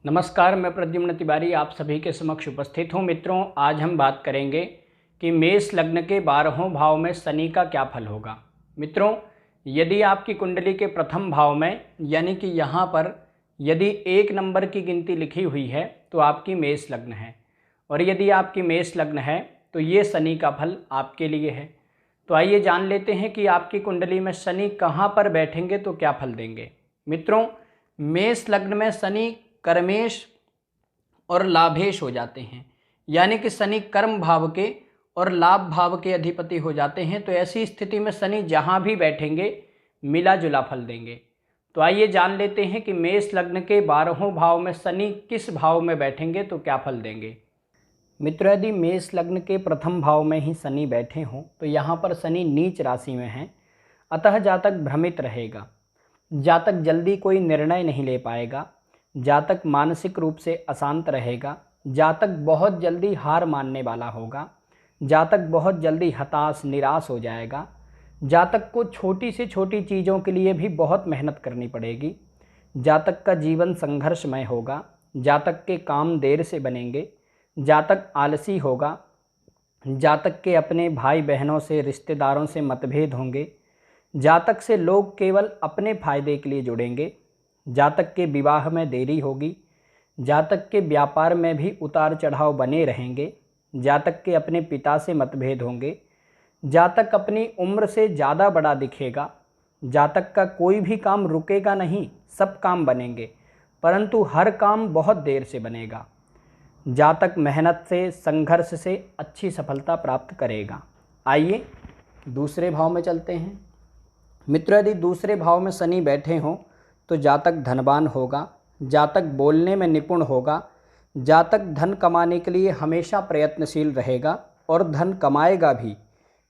नमस्कार, मैं प्रद्युम्न तिवारी आप सभी के समक्ष उपस्थित हूँ। मित्रों, आज हम बात करेंगे कि मेष लग्न के 12वें भाव में शनि का क्या फल होगा। मित्रों, यदि आपकी कुंडली के प्रथम भाव में यानी कि यहाँ पर यदि 1 नंबर की गिनती लिखी हुई है तो आपकी मेष लग्न है, और यदि आपकी मेष लग्न है तो ये शनि का फल आपके लिए है। तो आइए जान लेते हैं कि आपकी कुंडली में शनि कहाँ पर बैठेंगे तो क्या फल देंगे। मित्रों, मेष लग्न में शनि कर्मेश और लाभेश हो जाते हैं, यानी कि शनि कर्म भाव के और लाभ भाव के अधिपति हो जाते हैं। तो ऐसी स्थिति में शनि जहाँ भी बैठेंगे मिला जुला फल देंगे। तो आइए जान लेते हैं कि मेष लग्न के 12वें भाव में शनि किस भाव में बैठेंगे तो क्या फल देंगे। मित्रों, यदि मेष लग्न के प्रथम भाव में ही शनि बैठे हों तो यहाँ पर शनि नीच राशि में हैं, अतः जातक भ्रमित रहेगा, जातक जल्दी कोई निर्णय नहीं ले पाएगा, जातक मानसिक रूप से अशांत रहेगा, जातक बहुत जल्दी हार मानने वाला होगा, जातक बहुत जल्दी हताश निराश हो जाएगा, जातक को छोटी से छोटी चीज़ों के लिए भी बहुत मेहनत करनी पड़ेगी, जातक का जीवन संघर्षमय होगा, जातक के काम देर से बनेंगे, जातक आलसी होगा, जातक के अपने भाई बहनों से रिश्तेदारों से मतभेद होंगे, जातक से लोग केवल अपने फायदे के लिए जुड़ेंगे, जातक के विवाह में देरी होगी, जातक के व्यापार में भी उतार चढ़ाव बने रहेंगे, जातक के अपने पिता से मतभेद होंगे, जातक अपनी उम्र से ज़्यादा बड़ा दिखेगा, जातक का कोई भी काम रुकेगा नहीं, सब काम बनेंगे, परंतु हर काम बहुत देर से बनेगा, जातक मेहनत से संघर्ष से अच्छी सफलता प्राप्त करेगा। आइए दूसरे भाव में चलते हैं। मित्रों, यदि दूसरे भाव में शनि बैठे हों तो जातक धनवान होगा, जातक बोलने में निपुण होगा, जातक धन कमाने के लिए हमेशा प्रयत्नशील रहेगा और धन कमाएगा भी,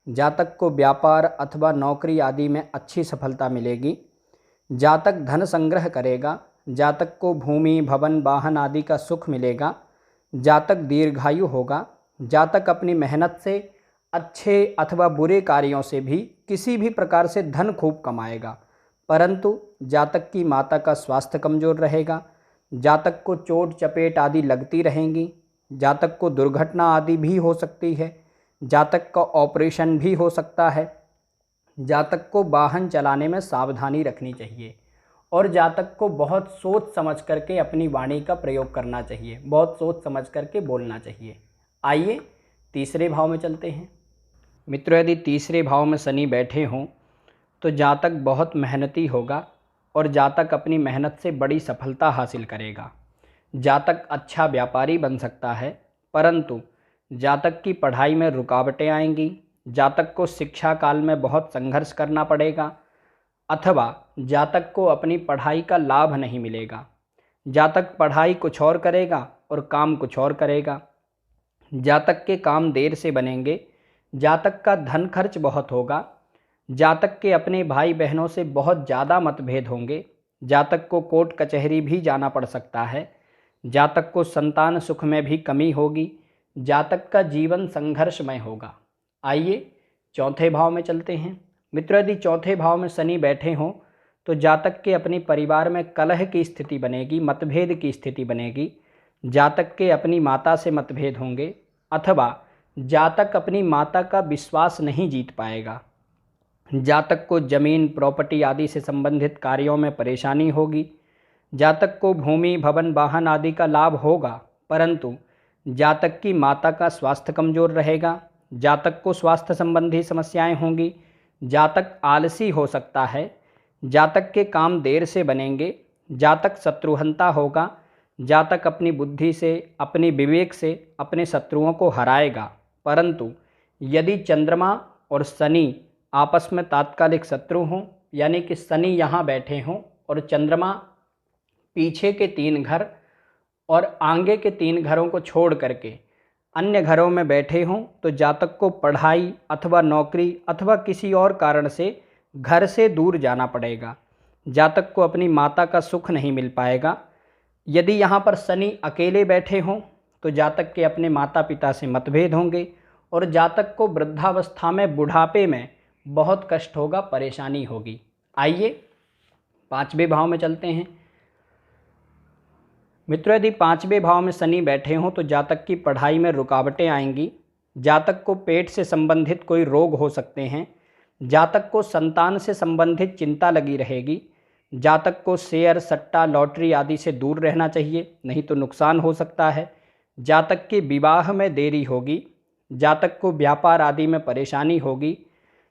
जातक को व्यापार अथवा नौकरी आदि में अच्छी सफलता मिलेगी, जातक धन संग्रह करेगा, जातक को भूमि भवन वाहन आदि का सुख मिलेगा, जातक दीर्घायु होगा, जातक अपनी मेहनत से अच्छे अथवा बुरे कार्यों से भी किसी भी प्रकार से धन खूब कमाएगा, परंतु जातक की माता का स्वास्थ्य कमज़ोर रहेगा, जातक को चोट चपेट आदि लगती रहेंगी, जातक को दुर्घटना आदि भी हो सकती है, जातक का ऑपरेशन भी हो सकता है, जातक को वाहन चलाने में सावधानी रखनी चाहिए और जातक को बहुत सोच समझ करके अपनी वाणी का प्रयोग करना चाहिए, बहुत सोच समझ करके बोलना चाहिए। आइए तीसरे भाव में चलते हैं। मित्रों, यदि तीसरे भाव में शनि बैठे हों तो जातक बहुत मेहनती होगा और जातक अपनी मेहनत से बड़ी सफलता हासिल करेगा, जातक अच्छा व्यापारी बन सकता है, परंतु जातक की पढ़ाई में रुकावटें आएंगी, जातक को शिक्षा काल में बहुत संघर्ष करना पड़ेगा अथवा जातक को अपनी पढ़ाई का लाभ नहीं मिलेगा, जातक पढ़ाई कुछ और करेगा और काम कुछ और करेगा, जातक के काम देर से बनेंगे, जातक का धन खर्च बहुत होगा, जातक के अपने भाई बहनों से बहुत ज़्यादा मतभेद होंगे, जातक को कोर्ट कचहरी भी जाना पड़ सकता है, जातक को संतान सुख में भी कमी होगी, जातक का जीवन संघर्षमय होगा। आइए चौथे भाव में चलते हैं। मित्रों, यदि चौथे भाव में शनि बैठे हों तो जातक के अपने परिवार में कलह की स्थिति बनेगी, मतभेद की स्थिति बनेगी, जातक के अपनी माता से मतभेद होंगे अथवा जातक अपनी माता का विश्वास नहीं जीत पाएगा, जातक को जमीन प्रॉपर्टी आदि से संबंधित कार्यों में परेशानी होगी, जातक को भूमि भवन वाहन आदि का लाभ होगा, परंतु जातक की माता का स्वास्थ्य कमज़ोर रहेगा, जातक को स्वास्थ्य संबंधी समस्याएं होंगी, जातक आलसी हो सकता है, जातक के काम देर से बनेंगे, जातक शत्रुहंता होगा, जातक अपनी बुद्धि से अपनी विवेक से अपने शत्रुओं को हराएगा, परंतु यदि चंद्रमा और शनि आपस में तात्कालिक शत्रु हों, यानी कि शनि यहाँ बैठे हों और चंद्रमा पीछे के 3 घर और आगे के 3 घरों को छोड़ करके अन्य घरों में बैठे हों, तो जातक को पढ़ाई अथवा नौकरी अथवा किसी और कारण से घर से दूर जाना पड़ेगा, जातक को अपनी माता का सुख नहीं मिल पाएगा। यदि यहाँ पर शनि अकेले बैठे हों तो जातक के अपने माता पिता से मतभेद होंगे और जातक को वृद्धावस्था में बुढ़ापे में बहुत कष्ट होगा, परेशानी होगी। आइए 5वें भाव में चलते हैं। मित्रों, यदि 5वें भाव में शनि बैठे हों तो जातक की पढ़ाई में रुकावटें आएंगी। जातक को पेट से संबंधित कोई रोग हो सकते हैं। जातक को संतान से संबंधित चिंता लगी रहेगी। जातक को शेयर, सट्टा, लॉटरी आदि से दूर रहना चाहिए, नहीं तो नुकसान हो सकता है। जातक के विवाह में देरी होगी। जातक को व्यापार आदि में परेशानी होगी।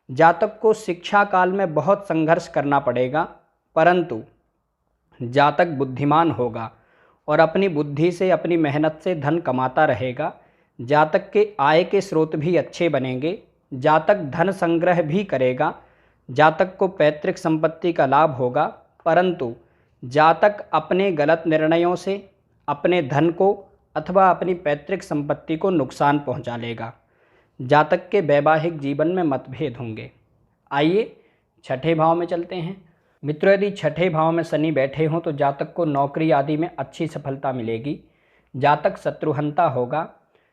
जातक को शिक्षा काल में बहुत संघर्ष करना पड़ेगा, परंतु जातक बुद्धिमान होगा और अपनी बुद्धि से, अपनी मेहनत से धन कमाता रहेगा। जातक के आय के स्रोत भी अच्छे बनेंगे। जातक धन संग्रह भी करेगा। जातक को पैतृक संपत्ति का लाभ होगा, परंतु जातक अपने गलत निर्णयों से अपने धन को अथवा अपनी पैतृक संपत्ति को नुकसान पहुंचा लेगा। जातक के वैवाहिक जीवन में मतभेद होंगे। आइए छठे भाव में चलते हैं। मित्रों, यदि छठे भाव में शनि बैठे हों तो जातक को नौकरी आदि में अच्छी सफलता मिलेगी। जातक शत्रुहंता होगा।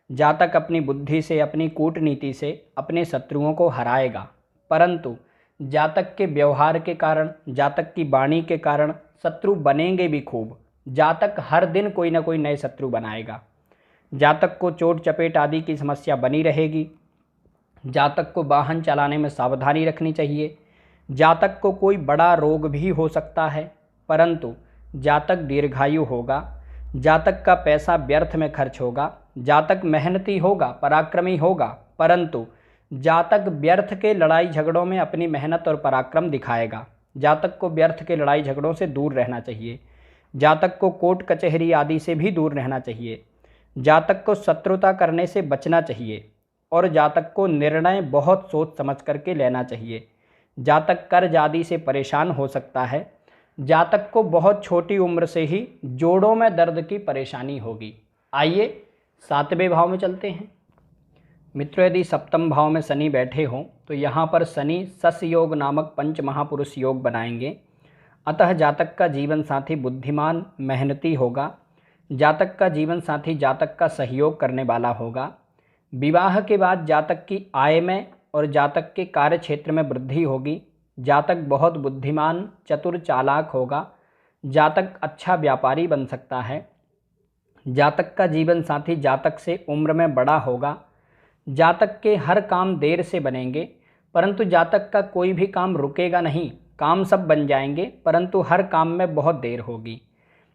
जातक अपनी बुद्धि से, अपनी कूटनीति से अपने शत्रुओं को हराएगा, परंतु जातक के व्यवहार के कारण, जातक की वाणी के कारण शत्रु बनेंगे भी खूब। जातक हर दिन कोई ना कोई नए शत्रु बनाएगा। जातक को चोट चपेट आदि की समस्या बनी रहेगी। जातक को वाहन चलाने में सावधानी रखनी चाहिए। जातक को कोई बड़ा रोग भी हो सकता है, परंतु जातक दीर्घायु होगा। जातक का पैसा व्यर्थ में खर्च होगा। जातक मेहनती होगा, पराक्रमी होगा, परंतु जातक व्यर्थ के लड़ाई झगड़ों में अपनी मेहनत और पराक्रम दिखाएगा। जातक को व्यर्थ के लड़ाई झगड़ों से दूर रहना चाहिए। जातक को कोर्ट कचहरी आदि से भी दूर रहना चाहिए। जातक को शत्रुता करने से बचना चाहिए और जातक को निर्णय बहुत सोच समझ करके लेना चाहिए। जातक कर्ज आदि से परेशान हो सकता है। जातक को बहुत छोटी उम्र से ही जोड़ों में दर्द की परेशानी होगी। आइए 7वें भाव में चलते हैं। मित्रों, यदि 7वें भाव में शनि बैठे हों तो यहाँ पर शनि सस योग नामक पंच महापुरुष योग बनाएंगे। अतः जातक का जीवन साथी बुद्धिमान, मेहनती होगा। जातक का जीवन साथी जातक का सहयोग करने वाला होगा। विवाह के बाद जातक की आय में और जातक के कार्य क्षेत्र में वृद्धि होगी। जातक बहुत बुद्धिमान, चतुर, चालाक होगा। जातक अच्छा व्यापारी बन सकता है। जातक का जीवन साथी जातक से उम्र में बड़ा होगा। जातक के हर काम देर से बनेंगे, परंतु जातक का कोई भी काम रुकेगा नहीं। काम सब बन जाएंगे, परंतु हर काम में बहुत देर होगी।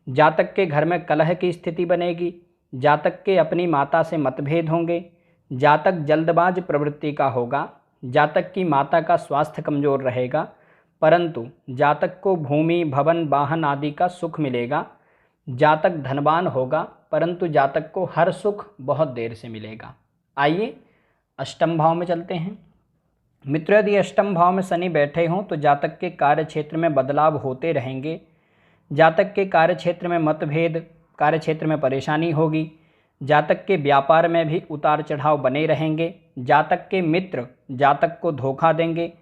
जातक के घर में कलह की स्थिति बनेगी। जातक के अपनी माता से मतभेद होंगे। जातक जल्दबाज प्रवृत्ति का होगा। जातक की माता का स्वास्थ्य कमजोर रहेगा, परंतु जातक को भूमि, भवन, वाहन आदि का सुख मिलेगा। जातक धनवान होगा, परंतु जातक को हर सुख बहुत देर से मिलेगा। आइए 8वें भाव में चलते हैं। मित्रों, यदि 8वें भाव में शनि बैठे हों तो जातक के कार्य क्षेत्र में बदलाव होते रहेंगे। जातक के कार्य क्षेत्र में मतभेद, कार्य क्षेत्र में परेशानी होगी। जातक के व्यापार में भी उतार चढ़ाव बने रहेंगे। जातक के मित्र जातक को धोखा देंगे।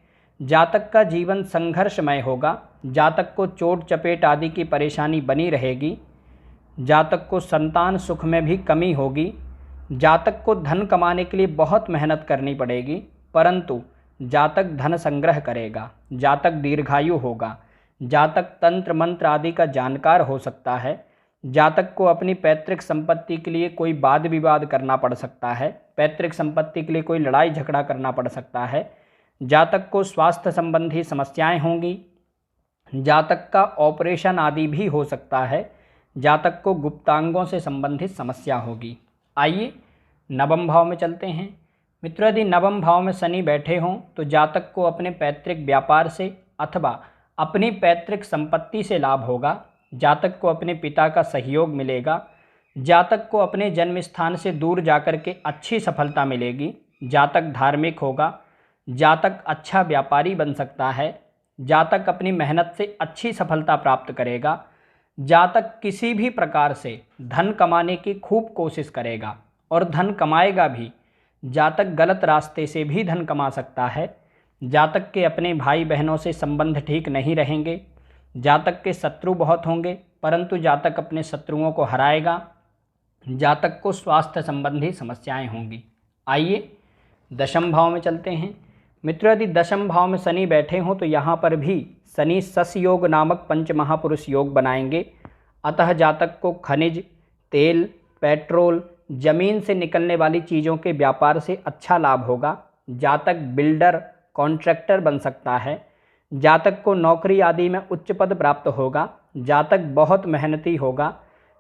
जातक का जीवन संघर्षमय होगा। जातक को चोट चपेट आदि की परेशानी बनी रहेगी। जातक को संतान सुख में भी कमी होगी। जातक को धन कमाने के लिए बहुत मेहनत करनी पड़ेगी, परंतु जातक धन संग्रह करेगा। जातक दीर्घायु होगा। जातक तंत्र मंत्र आदि का जानकार हो सकता है। जातक को अपनी पैतृक संपत्ति के लिए कोई वाद विवाद करना पड़ सकता है। पैतृक संपत्ति के लिए कोई लड़ाई झगड़ा करना पड़ सकता है। जातक को स्वास्थ्य संबंधी समस्याएं होंगी। जातक का ऑपरेशन आदि भी हो सकता है। जातक को गुप्तांगों से संबंधित समस्या होगी। आइए 9वें भाव में चलते हैं। मित्रों, यदि 9वें भाव में शनि बैठे हों तो जातक को अपने पैतृक व्यापार से अथवा अपनी पैतृक संपत्ति से लाभ होगा। जातक को अपने पिता का सहयोग मिलेगा। जातक को अपने जन्म स्थान से दूर जाकर के अच्छी सफलता मिलेगी। जातक धार्मिक होगा। जातक अच्छा व्यापारी बन सकता है। जातक अपनी मेहनत से अच्छी सफलता प्राप्त करेगा। जातक किसी भी प्रकार से धन कमाने की खूब कोशिश करेगा और धन कमाएगा भी। जातक गलत रास्ते से भी धन कमा सकता है। जातक के अपने भाई बहनों से संबंध ठीक नहीं रहेंगे। जातक के शत्रु बहुत होंगे, परंतु जातक अपने शत्रुओं को हराएगा। जातक को स्वास्थ्य संबंधी समस्याएं होंगी। आइए 10वें भाव में चलते हैं। मित्रों, यदि 10वें भाव में शनि बैठे हों तो यहाँ पर भी शनि सस योग नामक पंच महापुरुष योग बनाएंगे। अतः जातक को खनिज, तेल, पेट्रोल, जमीन से निकलने वाली चीज़ों के व्यापार से अच्छा लाभ होगा। जातक बिल्डर, कॉन्ट्रैक्टर बन सकता है। जातक को नौकरी आदि में उच्च पद प्राप्त होगा। जातक बहुत मेहनती होगा।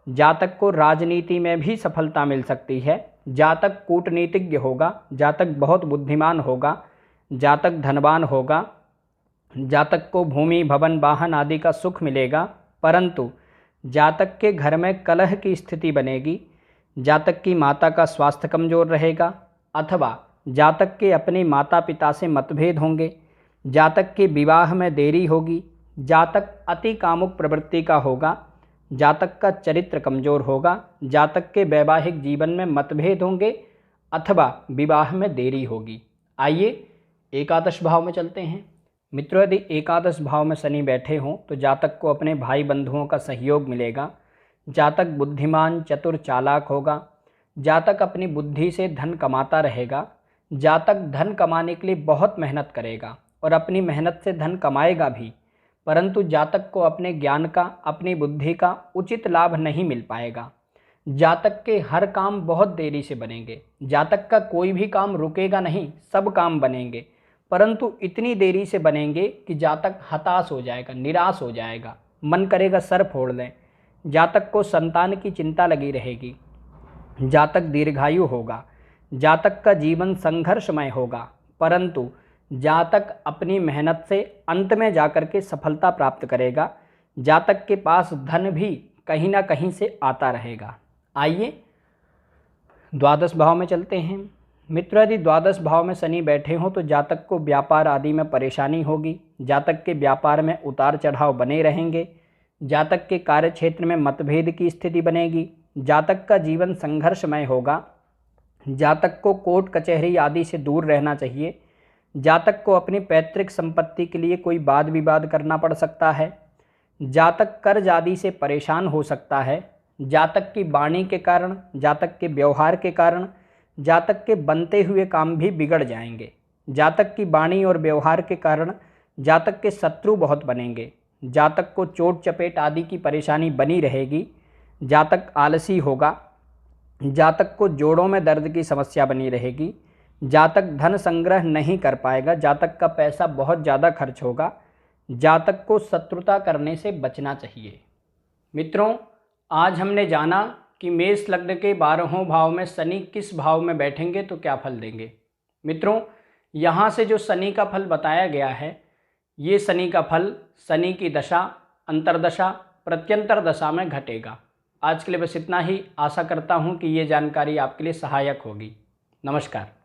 जातक को राजनीति में भी सफलता मिल सकती है। जातक कूटनीतिज्ञ होगा। जातक बहुत बुद्धिमान होगा। जातक धनवान होगा। जातक को भूमि, भवन, वाहन आदि का सुख मिलेगा, परंतु जातक के घर में कलह की स्थिति बनेगी। जातक की माता का स्वास्थ्य कमजोर रहेगा अथवा जातक के अपने माता पिता से मतभेद होंगे। जातक के विवाह में देरी होगी। जातक अति कामुक प्रवृत्ति का होगा। जातक का चरित्र कमजोर होगा। जातक के वैवाहिक जीवन में मतभेद होंगे अथवा विवाह में देरी होगी। आइए एकादश भाव में चलते हैं। मित्रों, यदि एकादश भाव में शनि बैठे हों तो जातक को अपने भाई बंधुओं का सहयोग मिलेगा। जातक बुद्धिमान, चतुर, चालाक होगा। जातक अपनी बुद्धि से धन कमाता रहेगा। जातक धन कमाने के लिए बहुत मेहनत करेगा और अपनी मेहनत से धन कमाएगा भी, परंतु जातक को अपने ज्ञान का, अपनी बुद्धि का उचित लाभ नहीं मिल पाएगा। जातक के हर काम बहुत देरी से बनेंगे। जातक का कोई भी काम रुकेगा नहीं, सब काम बनेंगे, परंतु इतनी देरी से बनेंगे कि जातक हताश हो जाएगा, निराश हो जाएगा, मन करेगा सर फोड़ लें। जातक को संतान की चिंता लगी रहेगी। जातक दीर्घायु होगा। जातक का जीवन संघर्षमय होगा, परंतु जातक अपनी मेहनत से अंत में जाकर के सफलता प्राप्त करेगा। जातक के पास धन भी कहीं ना कहीं से आता रहेगा। आइए द्वादश भाव में चलते हैं। मित्रों, यदि द्वादश भाव में शनि बैठे हों तो जातक को व्यापार आदि में परेशानी होगी। जातक के व्यापार में उतार चढ़ाव बने रहेंगे। जातक के कार्य क्षेत्र में मतभेद की स्थिति बनेगी। जातक का जीवन संघर्षमय होगा। जातक को कोर्ट कचहरी आदि से दूर रहना चाहिए। जातक को अपनी पैतृक संपत्ति के लिए कोई वाद विवाद करना पड़ सकता है। जातक कर्ज आदि से परेशान हो सकता है। जातक की वाणी के कारण, जातक के व्यवहार के कारण जातक के बनते हुए काम भी बिगड़ जाएंगे। जातक की वाणी और व्यवहार के कारण जातक के शत्रु बहुत बनेंगे। जातक को चोट चपेट आदि की परेशानी बनी रहेगी। जातक आलसी होगा। जातक को जोड़ों में दर्द की समस्या बनी रहेगी। जातक धन संग्रह नहीं कर पाएगा। जातक का पैसा बहुत ज़्यादा खर्च होगा। जातक को शत्रुता करने से बचना चाहिए। मित्रों, आज हमने जाना कि मेष लग्न के 12वें भाव में शनि किस भाव में बैठेंगे तो क्या फल देंगे। मित्रों, यहाँ से जो शनि का फल बताया गया है, ये शनि का फल शनि की दशा, अंतर्दशा, प्रत्यंतर दशा में घटेगा। आज के लिए बस इतना ही। आशा करता हूँ कि ये जानकारी आपके लिए सहायक होगी। नमस्कार।